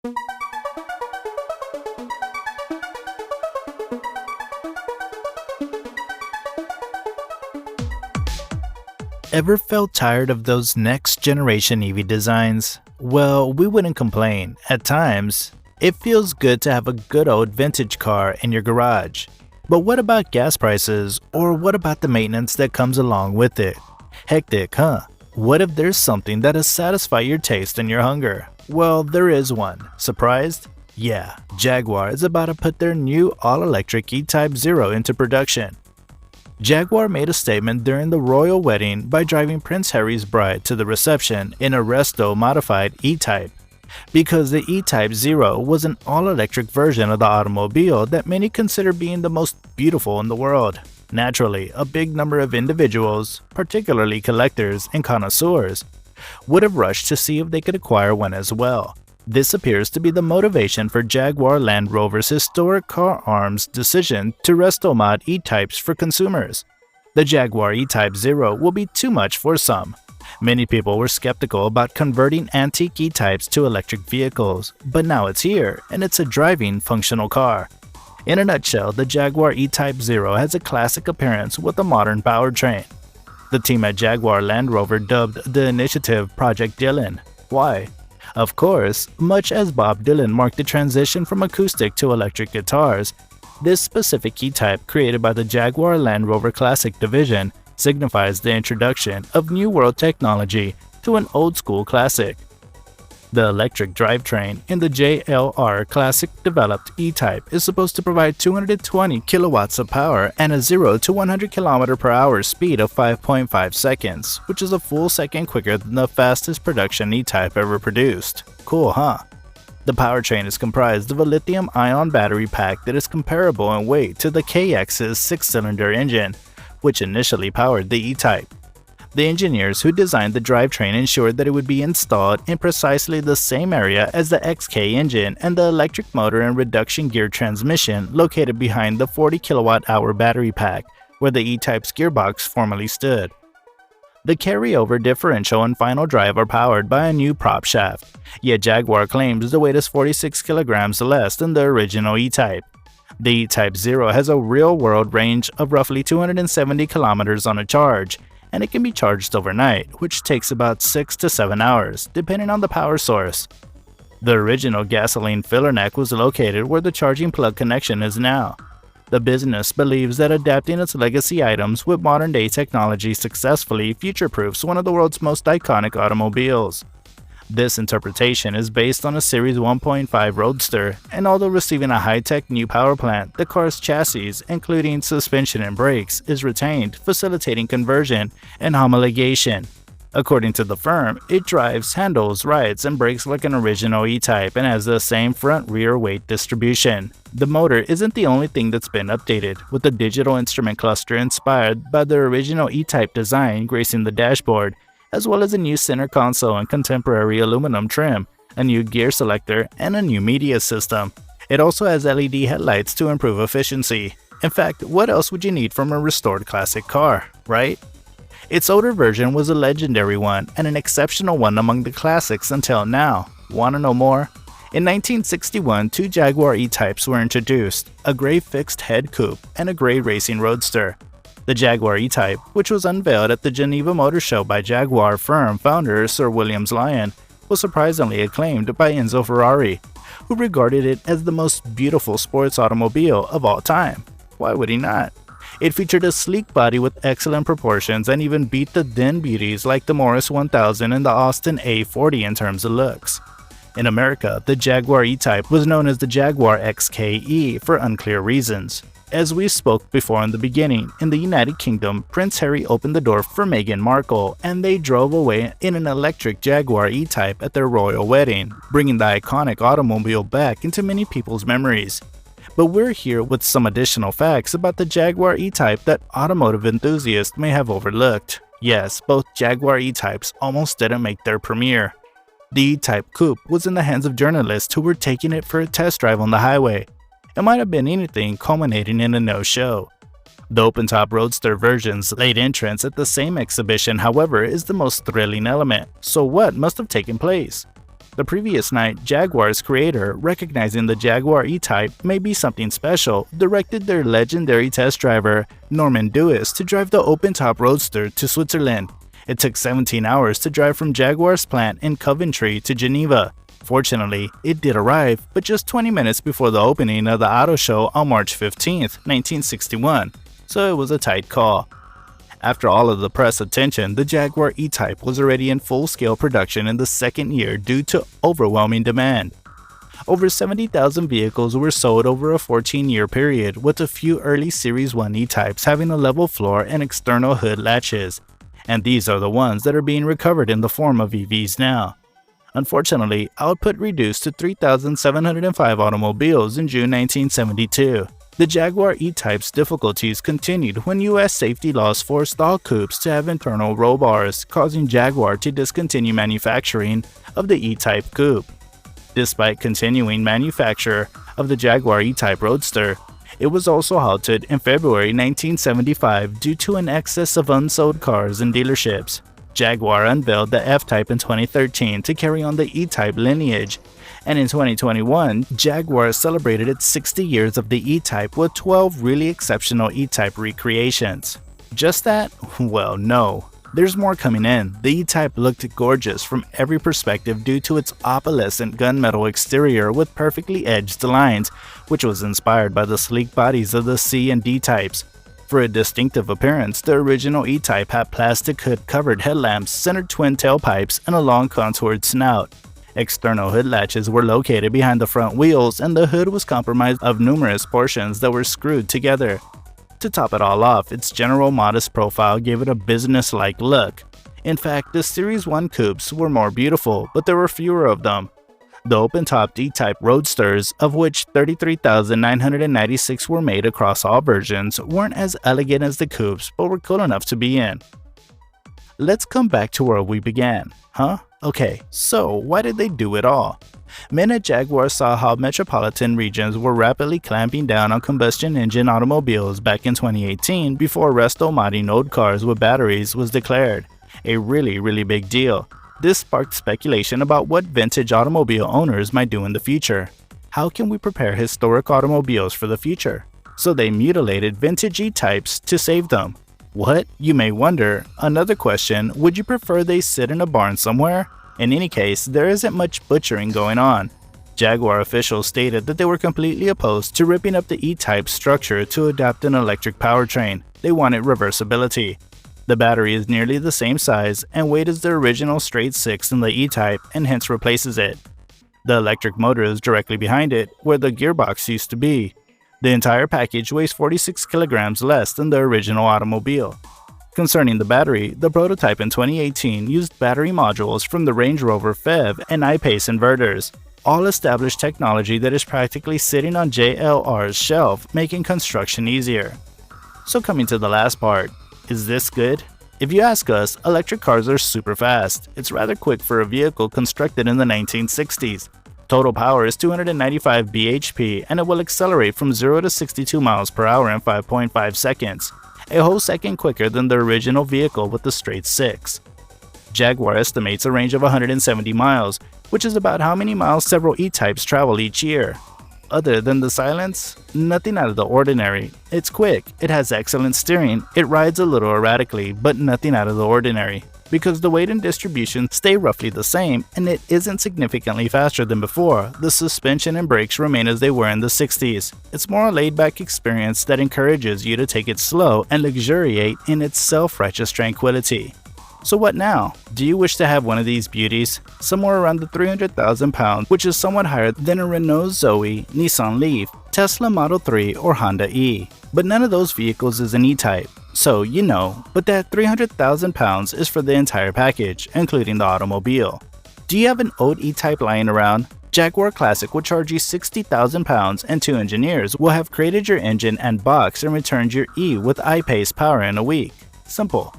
Ever felt tired of those next generation EV designs? Well, we wouldn't complain. At times, it feels good to have a good old vintage car in your garage. But what about gas prices, or what about the maintenance that comes along with it? Hectic, huh? What if there's something that'll satisfy your taste and your hunger? Well, there is one. Surprised? Yeah, Jaguar is about to put their new all-electric E-Type Zero into production. Jaguar made a statement during the royal wedding by driving Prince Harry's bride to the reception in a resto-modified E-Type. Because the E-Type Zero was an all-electric version of the automobile that many consider being the most beautiful in the world. Naturally, a big number of individuals, particularly collectors and connoisseurs, would have rushed to see if they could acquire one as well. This appears to be the motivation for Jaguar Land Rover's historic car arm's decision to resto-mod E-Types for consumers. The Jaguar E-Type Zero will be too much for some. Many people were skeptical about converting antique E-Types to electric vehicles, but now it's here, and it's a driving, functional car. In a nutshell, the Jaguar E-Type Zero has a classic appearance with a modern powertrain. The team at Jaguar Land Rover dubbed the initiative Project Dylan. Why? Of course, much as Bob Dylan marked the transition from acoustic to electric guitars, this specific E-Type created by the Jaguar Land Rover Classic division signifies the introduction of new world technology to an old-school classic. The electric drivetrain in the JLR Classic developed E-Type is supposed to provide 220 kilowatts of power and a 0 to 100 km/h speed of 5.5 seconds, which is a full second quicker than the fastest production E-Type ever produced. Cool, huh? The powertrain is comprised of a lithium-ion battery pack that is comparable in weight to the KX's 6-cylinder engine, which initially powered the E-Type. The engineers who designed the drivetrain ensured that it would be installed in precisely the same area as the XK engine and the electric motor and reduction gear transmission located behind the 40 kWh battery pack, where the E-Type's gearbox formerly stood. The carryover differential and final drive are powered by a new prop shaft, yet Jaguar claims the weight is 46 kilograms less than the original E-Type. The E-Type Zero has a real-world range of roughly 270 kilometers on a charge, and it can be charged overnight, which takes about 6 to 7 hours, depending on the power source. The original gasoline filler neck was located where the charging plug connection is now. The business believes that adapting its legacy items with modern-day technology successfully future-proofs one of the world's most iconic automobiles. This interpretation is based on a Series 1.5 Roadster, and although receiving a high-tech new power plant, the car's chassis, including suspension and brakes, is retained, facilitating conversion and homologation. According to the firm, it drives, handles, rides, and brakes like an original E-Type and has the same front-rear weight distribution. The motor isn't the only thing that's been updated, with a digital instrument cluster inspired by the original E-Type design gracing the dashboard, as well as a new center console and contemporary aluminum trim, a new gear selector, and a new media system. It also has LED headlights to improve efficiency. In fact, what else would you need from a restored classic car, right? Its older version was a legendary one and an exceptional one among the classics until now. Wanna know more? In 1961, two Jaguar E-Types were introduced, a gray fixed-head coupe and a gray racing roadster. The Jaguar E-Type, which was unveiled at the Geneva Motor Show by Jaguar firm founder Sir William Lyon, was surprisingly acclaimed by Enzo Ferrari, who regarded it as the most beautiful sports automobile of all time. Why would he not? It featured a sleek body with excellent proportions and even beat the then beauties like the Morris 1000 and the Austin A40 in terms of looks. In America, the Jaguar E-Type was known as the Jaguar XKE for unclear reasons. As we spoke before in the beginning, in the United Kingdom, Prince Harry opened the door for Meghan Markle, and they drove away in an electric Jaguar E-Type at their royal wedding, bringing the iconic automobile back into many people's memories. But we're here with some additional facts about the Jaguar E-Type that automotive enthusiasts may have overlooked. Yes, both Jaguar E-Types almost didn't make their premiere. The E-Type Coupe was in the hands of journalists who were taking it for a test drive on the highway. It might have been anything culminating in a no-show. The open-top Roadster version's late entrance at the same exhibition, however, is the most thrilling element. So what must have taken place? The previous night, Jaguar's creator, recognizing the Jaguar E-Type may be something special, directed their legendary test driver, Norman Dewis, to drive the open-top roadster to Switzerland. It took 17 hours to drive from Jaguar's plant in Coventry to Geneva. Fortunately, it did arrive, but just 20 minutes before the opening of the auto show on March 15, 1961, so it was a tight call. After all of the press attention, the Jaguar E-Type was already in full-scale production in the second year due to overwhelming demand. Over 70,000 vehicles were sold over a 14-year period, with a few early Series 1 E-Types having a level floor and external hood latches. And these are the ones that are being recovered in the form of EVs now. Unfortunately, output reduced to 3,705 automobiles in June 1972. The Jaguar E-Type's difficulties continued when U.S. safety laws forced all coupes to have internal roll bars, causing Jaguar to discontinue manufacturing of the E-Type coupe. Despite continuing manufacture of the Jaguar E-Type Roadster, it was also halted in February 1975 due to an excess of unsold cars in dealerships. Jaguar unveiled the F-Type in 2013 to carry on the E-Type lineage, and in 2021, Jaguar celebrated its 60 years of the E-Type with 12 really exceptional E-Type recreations. Just that? Well, no. There's more coming in. The E-Type looked gorgeous from every perspective due to its opalescent gunmetal exterior with perfectly edged lines, which was inspired by the sleek bodies of the C and D types. For a distinctive appearance, the original E-Type had plastic hood-covered headlamps, centered twin tailpipes, and a long contoured snout. External hood latches were located behind the front wheels, and the hood was comprised of numerous portions that were screwed together. To top it all off, its general modest profile gave it a business-like look. In fact, the Series 1 coupes were more beautiful, but there were fewer of them. The open-topped E-Type Roadsters, of which 33,996 were made across all versions, weren't as elegant as the coupes, but were cool enough to be in. Let's come back to where we began, huh? Okay, so why did they do it all? Men at Jaguar saw how metropolitan regions were rapidly clamping down on combustion engine automobiles back in 2018 before resto-modding old cars with batteries was declared. A really big deal. This sparked speculation about what vintage automobile owners might do in the future. How can we prepare historic automobiles for the future? So they mutilated vintage E-Types to save them. What? You may wonder. Another question, would you prefer they sit in a barn somewhere? In any case, there isn't much butchering going on. Jaguar officials stated that they were completely opposed to ripping up the E-Type structure to adopt an electric powertrain. They wanted reversibility. The battery is nearly the same size and weight as the original straight 6 in the E-Type and hence replaces it. The electric motor is directly behind it, where the gearbox used to be. The entire package weighs 46 kilograms less than the original automobile. Concerning the battery, the prototype in 2018 used battery modules from the Range Rover PHEV and I-Pace inverters, all established technology that is practically sitting on JLR's shelf, making construction easier. So coming to the last part, is this good? If you ask us, electric cars are super fast. It's rather quick for a vehicle constructed in the 1960s. Total power is 295 bhp and it will accelerate from 0 to 62 miles per hour in 5.5 seconds, a whole second quicker than the original vehicle with the straight 6. Jaguar estimates a range of 170 miles, which is about how many miles several E-Types travel each year. Other than the silence, nothing out of the ordinary. It's quick, it has excellent steering, it rides a little erratically, but nothing out of the ordinary. Because the weight and distribution stay roughly the same, and it isn't significantly faster than before, the suspension and brakes remain as they were in the 60s. It's more a laid-back experience that encourages you to take it slow and luxuriate in its self-righteous tranquility. So what now? Do you wish to have one of these beauties? Somewhere around the 300,000 pounds, which is somewhat higher than a Renault Zoe, Nissan Leaf, Tesla Model 3, or Honda E. But none of those vehicles is an E-Type. So, you know, but that 300,000 pounds is for the entire package, including the automobile. Do you have an old E-Type lying around? Jaguar Classic will charge you 60,000 pounds and 2 engineers will have created your engine and box and returned your E with I-Pace power in a week. Simple.